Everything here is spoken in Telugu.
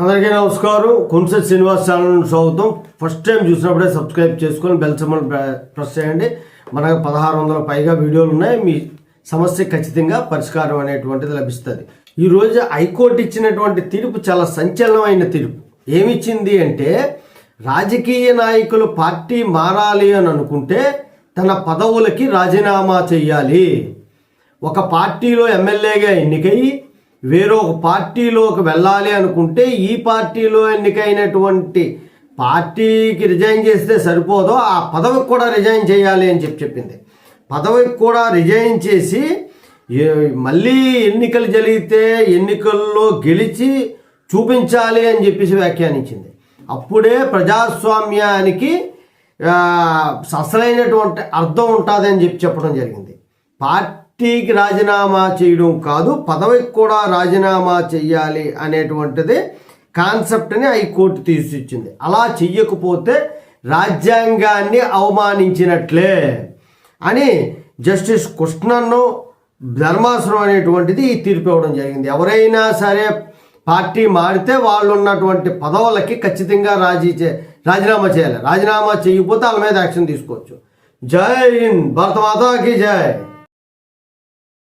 అందరికీ నమస్కారం. కొంచెం శ్రీనివాస్ ఛానల్ స్వాగతం. ఫస్ట్ టైం చూసినప్పుడే సబ్స్క్రైబ్ చేసుకొని బెల్ సింబల్ ప్రెస్ చేయండి. మనకు 1600 పైగా వీడియోలు ఉన్నాయి. మీ సమస్య ఖచ్చితంగా పరిష్కారం అనేటువంటిది లభిస్తుంది. ఈరోజు హైకోర్టు ఇచ్చినటువంటి తీర్పు చాలా సంచలనమైన తీర్పు. ఏమిచ్చింది అంటే, రాజకీయ నాయకులు పార్టీ మారాలి అని అనుకుంటే తన పదవులకి రాజీనామా చేయాలి. ఒక పార్టీలో ఎమ్మెల్యేగా ఎన్నికయ్యి వేరొక పార్టీలోకి వెళ్ళాలి అనుకుంటే ఈ పార్టీలో ఎన్నికైనటువంటి పార్టీకి రిజైన్ చేస్తే సరిపోదో ఆ పదవికి కూడా రిజైన్ చేయాలి అని చెప్పింది. పదవికి కూడా రిజైన్ చేసి మళ్ళీ ఎన్నికలు జరిగితే ఎన్నికల్లో గెలిచి చూపించాలి అని చెప్పేసి వ్యాఖ్యానించింది. అప్పుడే ప్రజాస్వామ్యానికి అసలైనటువంటి అర్థం ఉంటుంది అని చెప్పడం జరిగింది. పార్టీకి రాజీనామా చేయడం కాదు, పదవికి కూడా రాజీనామా చెయ్యాలి అనేటువంటిది కాన్సెప్ట్ని హైకోర్టు తీసుకొచ్చింది. అలా చెయ్యకపోతే రాజ్యాంగాన్ని అవమానించినట్లే అని జస్టిస్ కృష్ణన్ను ధర్మాసనం అనేటువంటిది ఈ తీర్పు ఇవ్వడం జరిగింది. ఎవరైనా సరే పార్టీ మారితే వాళ్ళు ఉన్నటువంటి పదవులకి ఖచ్చితంగా రాజీనామా చేయాలి. రాజీనామా చేయకపోతే వాళ్ళ మీద యాక్షన్ తీసుకోవచ్చు. జై హింద్, భారత మాతాకి జై.